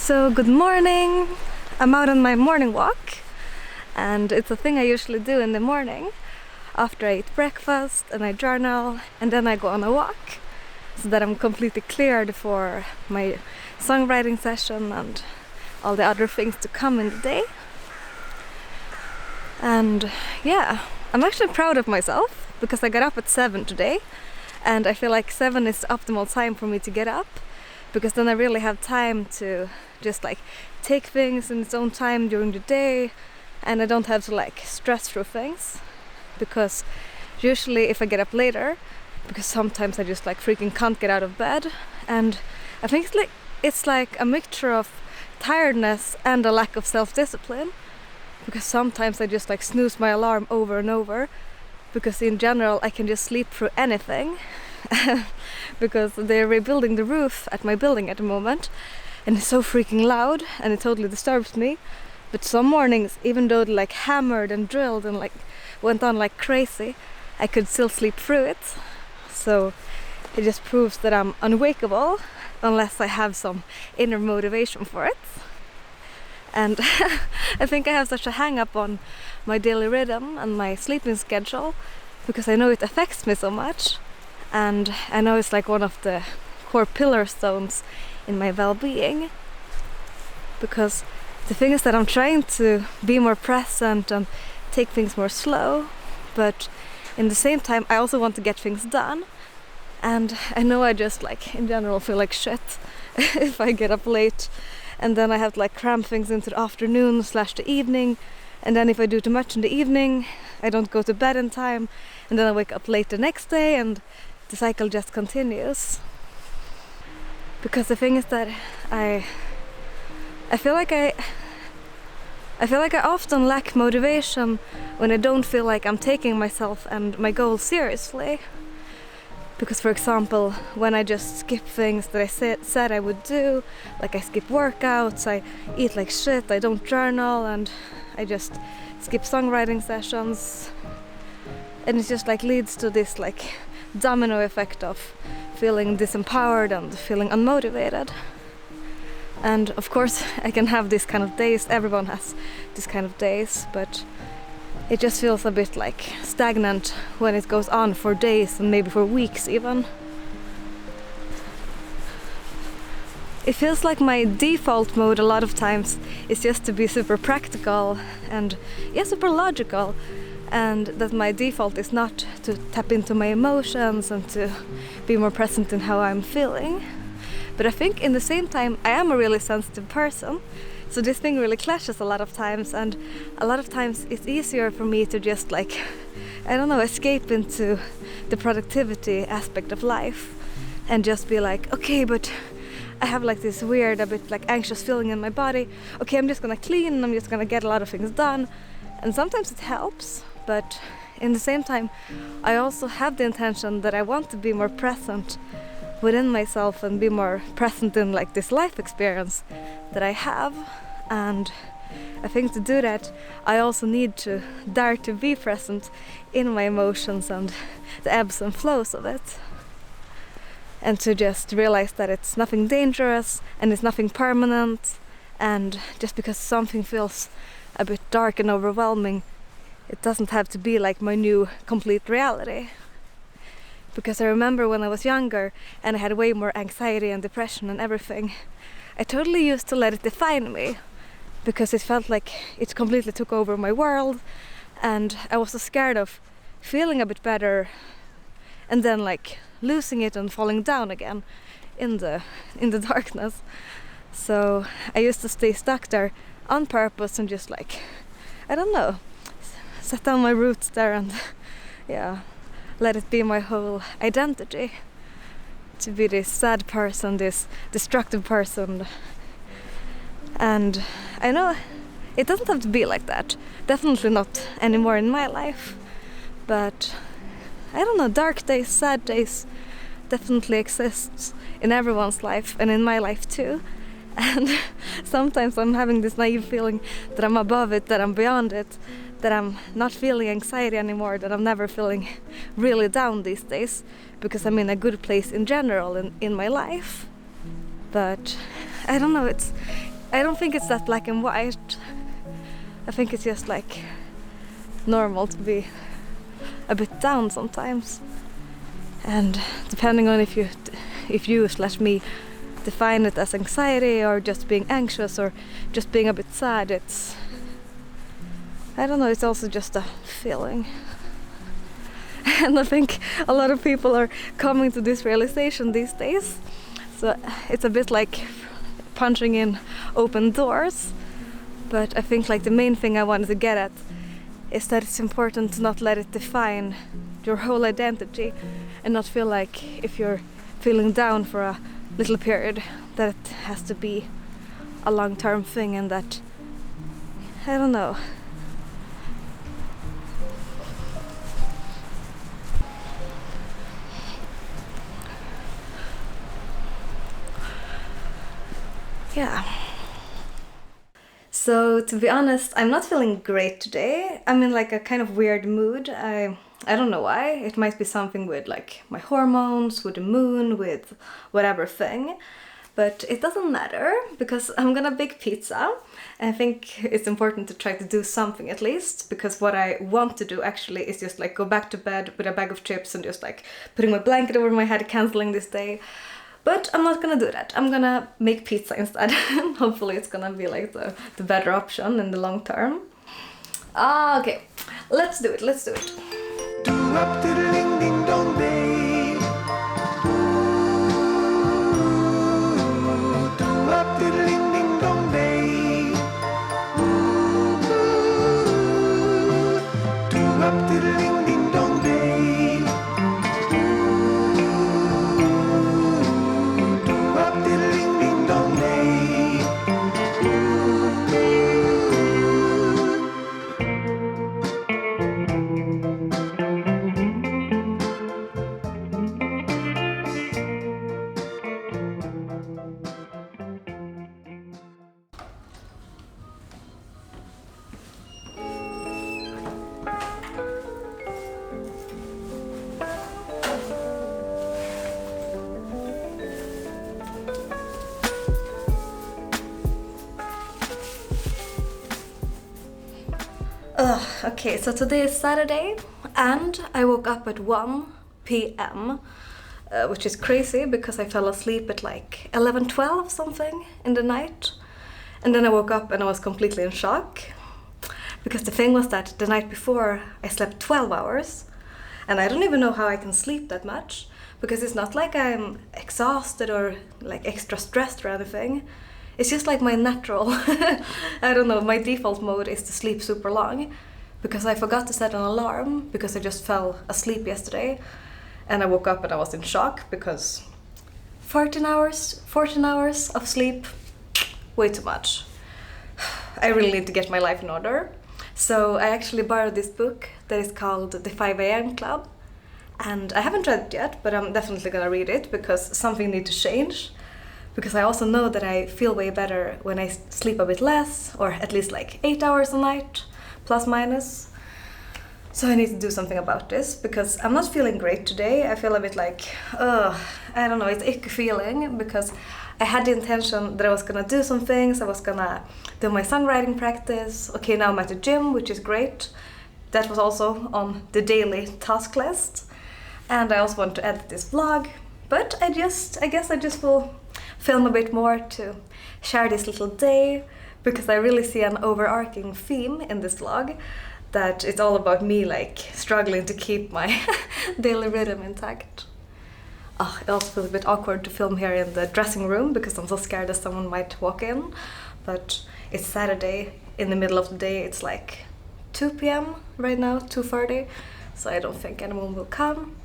So good morning! I'm out on my morning walk, and it's a thing I usually do in the morning after I eat breakfast and I journal, and then I go on a walk so that I'm completely cleared for my songwriting session and all the other things to come in the day. And yeah, I'm actually proud of myself because I got up at 7 today, and I feel like 7 is the optimal time for me to get up, because then I really have time to just like take things in its own time during the day, and I don't have to like stress through things. Because usually if I get up later, because sometimes I just like freaking can't get out of bed, and I think it's like a mixture of tiredness and a lack of self-discipline, because sometimes I just like snooze my alarm over and over, because in general I can just sleep through anything because they're rebuilding the roof at my building at the moment, and it's so freaking loud and it totally disturbs me. But some mornings, even though they like hammered and drilled and like went on like crazy, I could still sleep through it. So it just proves that I'm unwakeable unless I have some inner motivation for it. And I think I have such a hang up on my daily rhythm and my sleeping schedule, because I know it affects me so much, and I know it's like one of the core pillar stones in my well-being. Because the thing is that I'm trying to be more present and take things more slow, but in the same time I also want to get things done. And I know I just like in general feel like shit if I get up late, and then I have to like cram things into the afternoon / the evening, and then if I do too much in the evening I don't go to bed in time, and then I wake up late the next day, and the cycle just continues. Because the thing is that I feel like I often lack motivation when I don't feel like I'm taking myself and my goals seriously. Because for example, when I just skip things that I said I would do, like I skip workouts, I eat like shit, I don't journal, and I just skip songwriting sessions, and it just like leads to this like domino effect of feeling disempowered and feeling unmotivated. And of course I can have these kind of days, everyone has this kind of days, but it just feels a bit like stagnant when it goes on for days and maybe for weeks even. It feels like my default mode a lot of times is just to be super practical and super logical, and that my default is not to tap into my emotions and to be more present in how I'm feeling. But I think in the same time I am a really sensitive person, so this thing really clashes a lot of times, and a lot of times it's easier for me to just like, I don't know, escape into the productivity aspect of life and just be like, okay, but I have like this weird, a bit like anxious feeling in my body. Okay, I'm just gonna clean and I'm just gonna get a lot of things done. And sometimes it helps, but in the same time I also have the intention that I want to be more present within myself and be more present in like this life experience that I have. And I think to do that I also need to dare to be present in my emotions and the ebbs and flows of it, and to just realize that it's nothing dangerous and it's nothing permanent, and just because something feels a bit dark and overwhelming, it doesn't have to be like my new complete reality. Because I remember when I was younger and I had way more anxiety and depression and everything, I totally used to let it define me, because it felt like it completely took over my world, and I was so scared of feeling a bit better and then like losing it and falling down again in the darkness. So I used to stay stuck there on purpose and just like, I don't know, set down my roots there and let it be my whole identity, to be this sad person, this destructive person. And I know it doesn't have to be like that, definitely not anymore in my life, but I don't know, dark days, sad days definitely exists in everyone's life and in my life too. And sometimes I'm having this naive feeling that I'm above it, that I'm beyond it, that I'm not feeling anxiety anymore, that I'm never feeling really down these days, because I'm in a good place in general in my life. But I don't know, I don't think it's that black and white. I think it's just like normal to be a bit down sometimes. And depending on if you/me define it as anxiety or just being anxious or just being a bit sad, it's, I don't know, it's also just a feeling. And I think a lot of people are coming to this realization these days. So it's a bit like punching in open doors. But I think like the main thing I wanted to get at is that it's important to not let it define your whole identity and not feel like if you're feeling down for a little period that it has to be a long-term thing, and that, I don't know. Yeah. So to be honest, I'm not feeling great today. I'm in like a kind of weird mood. I don't know why. It might be something with like my hormones, with the moon, with whatever thing. But it doesn't matter because I'm gonna bake pizza. And I think it's important to try to do something at least, because what I want to do actually is just like go back to bed with a bag of chips and just like putting my blanket over my head, canceling this day. But I'm not gonna do that. I'm gonna make pizza instead. Hopefully it's gonna be like the better option in the long term. Okay, let's do it. Do up to the ding ding dong day. Do up to the ding ding dong day. Do up to the ding ding dong day. Do up to the ding ding dong day. Okay, so today is Saturday and I woke up at 1 p.m. Which is crazy because I fell asleep at like 11:12 something in the night. And then I woke up and I was completely in shock. Because the thing was that the night before I slept 12 hours. And I don't even know how I can sleep that much. Because it's not like I'm exhausted or like extra stressed or anything. It's just like my natural, I don't know, my default mode is to sleep super long. Because I forgot to set an alarm because I just fell asleep yesterday. And I woke up and I was in shock because 14 hours of sleep, way too much. I really need to get my life in order. So I actually borrowed this book that is called The 5 a.m. Club. And I haven't read it yet, but I'm definitely gonna read it because something needs to change. Because I also know that I feel way better when I sleep a bit less, or at least like 8 hours a night, plus minus. So I need to do something about this because I'm not feeling great today. I feel a bit like, I don't know, it's icky feeling because I had the intention that I was gonna do some things. I was gonna do my songwriting practice. Okay, now I'm at the gym, which is great. That was also on the daily task list. And I also want to edit this vlog. But I guess I just will film a bit more to share this little day because I really see an overarching theme in this vlog that it's all about me like struggling to keep my daily rhythm intact. It also feels a bit awkward to film here in the dressing room because I'm so scared that someone might walk in. But it's Saturday in the middle of the day. It's like 2 p.m. right now, 2:30. So I don't think anyone will come.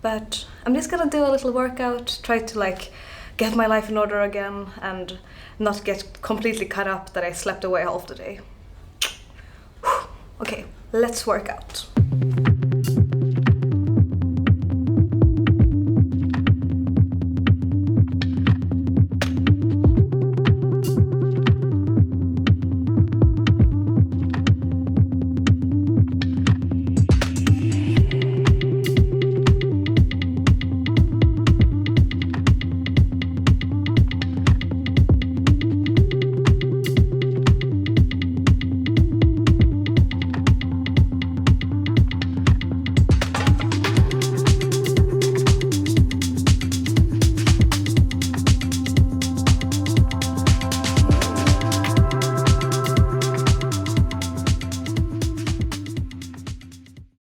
But I'm just gonna do a little workout, try to like get my life in order again and not get completely caught up that I slept away half the day. Okay, let's work out.